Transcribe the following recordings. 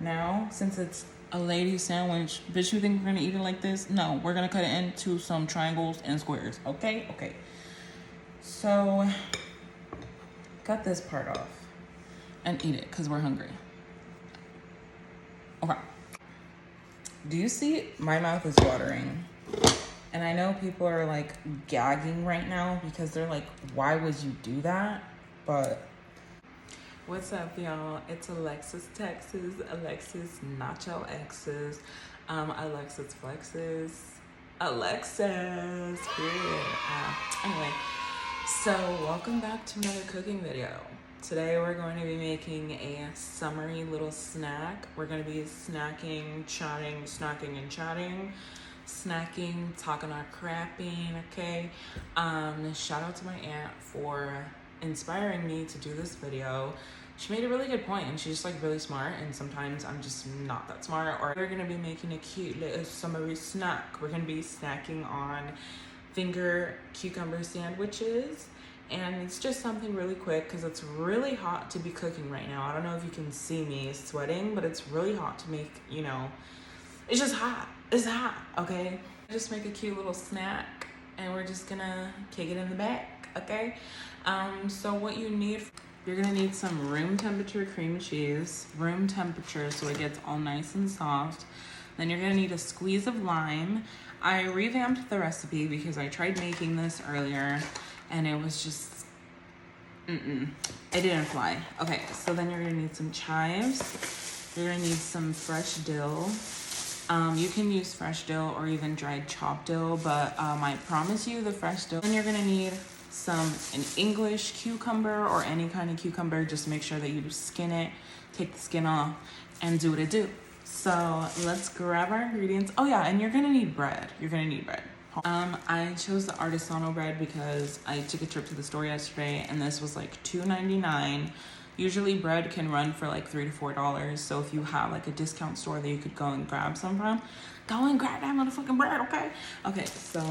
now, since it's a lady sandwich, bitch, you think we're gonna eat it like this? No, we're gonna cut it into some triangles and squares, okay? Okay. So, cut this part off and eat it, because we're hungry. Okay. Do you see? My mouth is watering. And I know people are like gagging right now because they're like, why would you do that? But what's up, y'all? It's Alexis Texas, Alexis Nacho X's, Alexis Flexes, Alexis, period. Anyway, so welcome back to another cooking video. Today we're going to be making a summery little snack. We're going to be snacking, chatting, snacking and chatting. Snacking, talking our crapping, okay? Shout out to my aunt for inspiring me to do this video. She made a really good point, and she's just like really smart, and sometimes I'm just not that smart. Or we're gonna be making a cute little summery snack. We're gonna be snacking on finger cucumber sandwiches, and it's just something really quick because it's really hot to be cooking right now. I don't know if you can see me sweating, but it's really hot to make, you know, it's just hot. It's hot, okay? Just make a cute little snack, and we're just gonna kick it in the back, okay? So what you need, you're gonna need some room temperature cream cheese, room temperature so it gets all nice and soft. Then you're gonna need a squeeze of lime. I revamped the recipe because I tried making this earlier, and it was just, it didn't fly. Okay, so then you're gonna need some chives. You're gonna need some fresh dill. You can use fresh dill or even dried chopped dill, but I promise you the fresh dill. Then you're gonna need an English cucumber or any kind of cucumber. Just make sure that you skin it, take the skin off, and do what it do. So let's grab our ingredients. Oh yeah, and you're gonna need bread. You're gonna need bread. I chose the Artisano bread because I took a trip to the store yesterday, and this was like $2.99. Usually bread can run for like $3 to $4. So if you have like a discount store that you could go and grab some from, go and grab that motherfucking bread, okay? Okay, so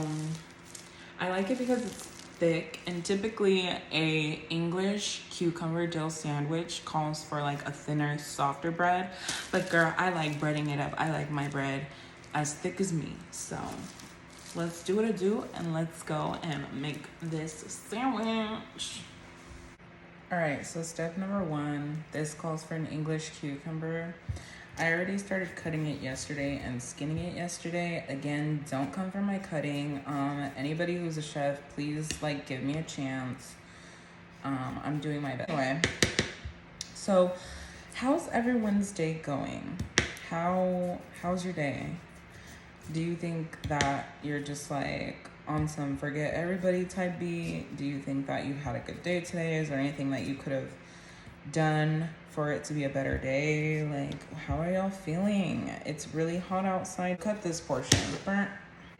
I like it because it's thick, and typically a English cucumber dill sandwich calls for like a thinner, softer bread. But girl, I like breading it up. I like my bread as thick as me. So let's do what I do, and let's go and make this sandwich. All right, so step number 1, this calls for an English cucumber. I already started cutting it yesterday and skinning it yesterday. Again, don't come for my cutting. Anybody who's a chef, please like give me a chance. I'm doing my best. Anyway, so how's everyone's day going? How's your day? Do you think that you're just like on some forget everybody type beat? Do you think that you had a good day today? Is there anything that you could have done for it to be a better day? Like, how are y'all feeling? It's really hot outside. Cut this portion.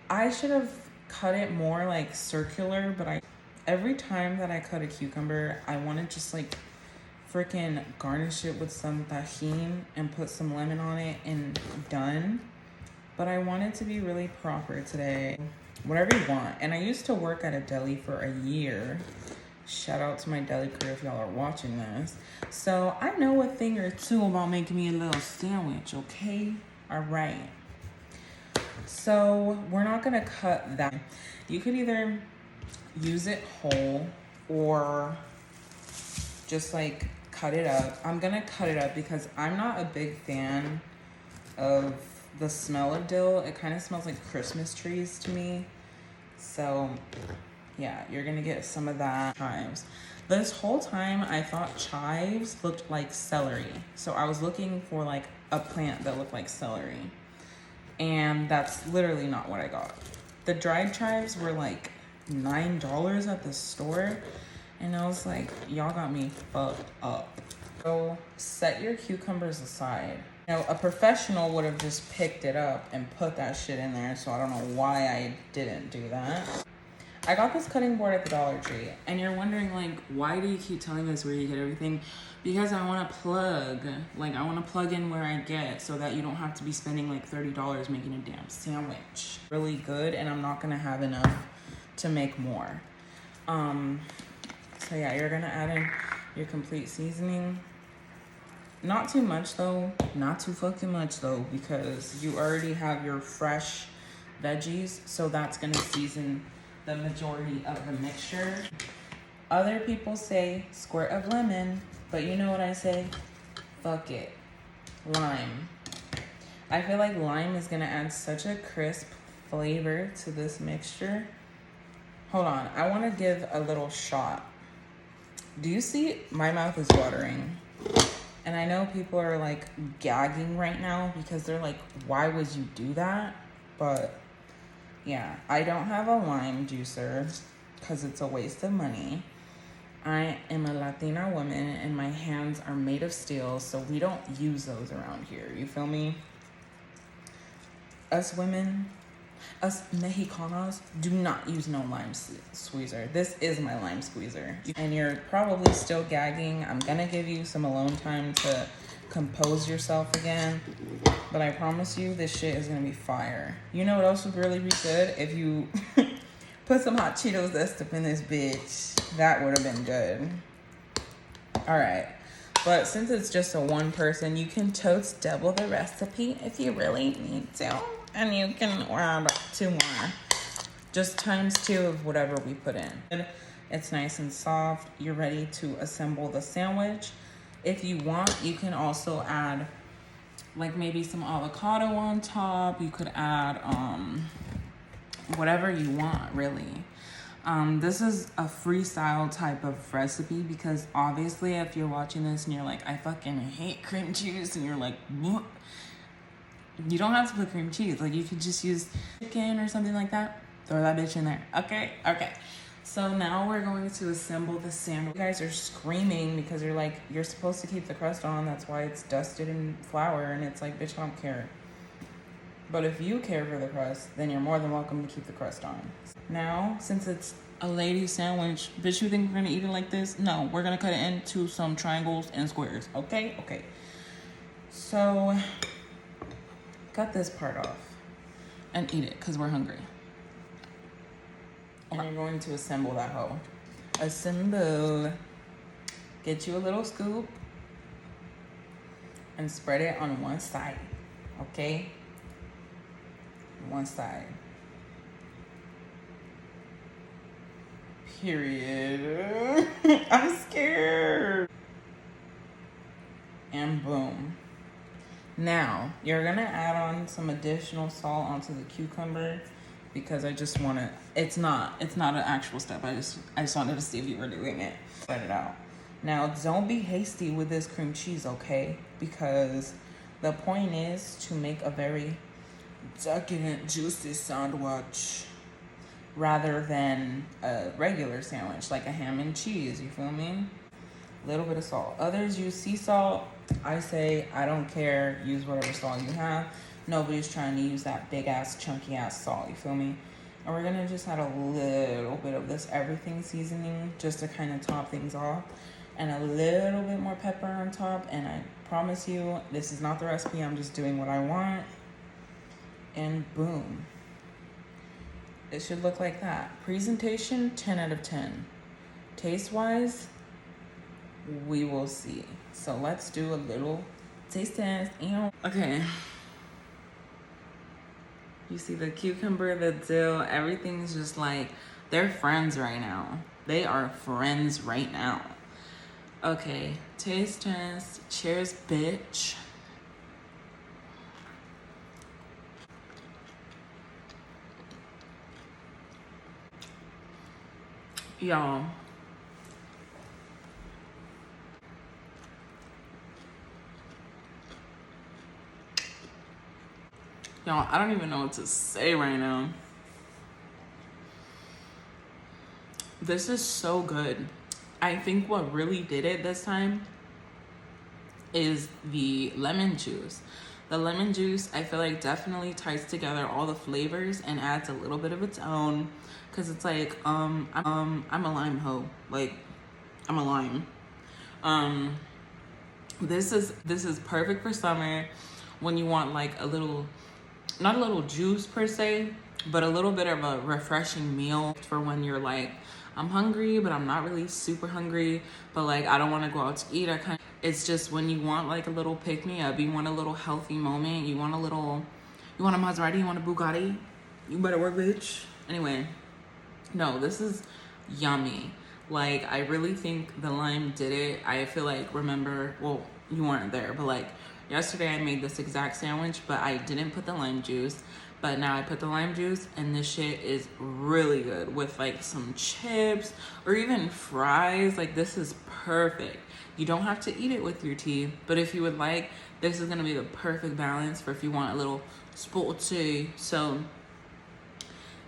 I should have cut it more like circular, but every time that I cut a cucumber, I want to just like freaking garnish it with some tajin and put some lemon on it and done. But I want it to be really proper today. Whatever you want. And I used to work at a deli for a year. Shout out to my deli crew if y'all are watching this. So I know a thing or two about making me a little sandwich, okay? All right. So we're not gonna cut that. You could either use it whole or just like cut it up. I'm gonna cut it up because I'm not a big fan of the smell of dill. It kind of smells like Christmas trees to me. So yeah, you're gonna get some of that. Chives. This whole time I thought chives looked like celery. So I was looking for like a plant that looked like celery. And that's literally not what I got. The dried chives were like $9 at the store. And I was like, y'all got me fucked up. So set your cucumbers aside. You know, a professional would have just picked it up and put that shit in there, so I don't know why I didn't do that. I got this cutting board at the Dollar Tree, and you're wondering, like, why do you keep telling us where you get everything? Because I want to plug. Like, I want to plug in where I get so that you don't have to be spending, like, $30 making a damn sandwich. Really good, and I'm not going to have enough to make more. So, yeah, you're going to add in your complete seasoning. Not too much though, not too fucking much though, because you already have your fresh veggies, so that's gonna season the majority of the mixture. Other people say squirt of lemon, but you know what I say? Fuck it. Lime. I feel like lime is gonna add such a crisp flavor to this mixture. Hold on, I wanna give a little shot. Do you see? My mouth is watering. And I know people are like gagging right now because they're like, why would you do that? But yeah, I don't have a lime juicer because it's a waste of money. I am a Latina woman and my hands are made of steel, so we don't use those around here. You feel me? Us women, us Mexicanos, do not use no lime squeezer. This is my lime squeezer. And you're probably still gagging. I'm gonna give you some alone time to compose yourself again. But I promise you, this shit is gonna be fire. You know what else would really be good? If you put some hot Cheetos zest up in this bitch. That would have been good. All right. But since it's just a one person, you can totes double the recipe if you really need to. And you can add 2 more. Just times 2 of whatever we put in. It's nice and soft. You're ready to assemble the sandwich. If you want, you can also add like maybe some avocado on top. You could add whatever you want, really. This is a freestyle type of recipe because obviously if you're watching this and you're like, I fucking hate cream cheese, and you're like, what? You don't have to put cream cheese. Like, you could just use chicken or something like that. Throw that bitch in there. Okay. So now we're going to assemble the sandwich. You guys are screaming because you're like, you're supposed to keep the crust on. That's why it's dusted in flour. And it's like, bitch, I don't care. But if you care for the crust, then you're more than welcome to keep the crust on. Now, since it's a lady sandwich, bitch, you think we're gonna eat it like this? No, we're gonna cut it into some triangles and squares. Okay. So, cut this part off and eat it because we're hungry. And you're going to assemble that hoe. Assemble. Get you a little scoop and spread it on one side. Okay? One side. Period. I'm scared. And boom. Now, you're gonna add on some additional salt onto the cucumber because I just wanna, it's not an actual step. I just wanted to see if you were doing it. Spread it out. Now, don't be hasty with this cream cheese, okay? Because the point is to make a very decadent, juicy sandwich rather than a regular sandwich, like a ham and cheese, you feel me? A little bit of salt. Others use sea salt. I say, I don't care, use whatever salt you have. Nobody's trying to use that big ass, chunky ass salt, you feel me? And we're gonna just add a little bit of this everything seasoning just to kind of top things off. And a little bit more pepper on top. And I promise you, this is not the recipe, I'm just doing what I want. And boom. It should look like that. Presentation, 10 out of 10. Taste-wise, we will see. So let's do a little taste test. Okay. You see the cucumber, the dill, everything's just like, they're friends right now. They are friends right now. Okay, taste test. Cheers, bitch. Y'all, I don't even know what to say right now. This is so good. I think what really did it this time is the lemon juice. The lemon juice, I feel like, definitely ties together all the flavors and adds a little bit of its own. Cause it's like, I'm a lime hoe. Like, I'm a lime. This is perfect for summer when you want like a little, not a little juice per se, but a little bit of a refreshing meal for when you're like, I'm hungry, but I'm not really super hungry. But like, I don't want to go out to eat. It's just when you want like a little pick me up, you want a little healthy moment, you want a Maserati, you want a Bugatti, you better work, bitch. Anyway, no, this is yummy. Like, I really think the lime did it. I feel like, well, you weren't there, but like yesterday I made this exact sandwich, but I didn't put the lime juice. But now I put the lime juice, and this shit is really good with like some chips or even fries. Like, this is perfect. You don't have to eat it with your tea, but if you would like, this is gonna be the perfect balance for if you want a little sporty. So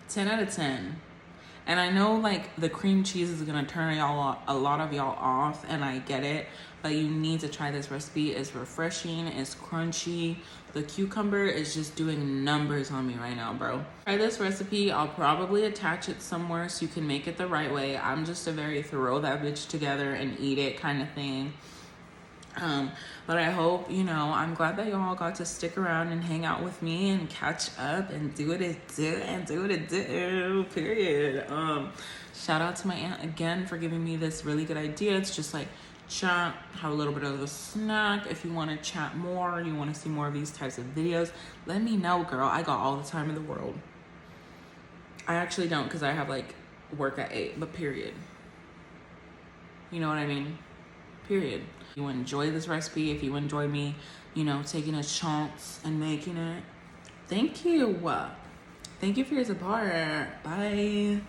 10 out of 10. And I know like the cream cheese is gonna turn a lot of y'all off, and I get it, but you need to try this recipe. It's refreshing, it's crunchy. The cucumber is just doing numbers on me right now, bro. Try this recipe. I'll probably attach it somewhere so you can make it the right way. I'm just a very throw that bitch together and eat it kind of thing. But I hope, I'm glad that y'all got to stick around and hang out with me and catch up and do what it do, period. Shout out to my aunt again for giving me this really good idea. It's just like chat, have a little bit of a snack. If you want to chat more, you want to see more of these types of videos, let me know, girl. I got all the time in the world. I actually don't, because I have like work at 8, but period. You know what I mean? Period. If you enjoy this recipe, if you enjoy me, taking a chance and making it, thank you. Thank you for your support. Bye.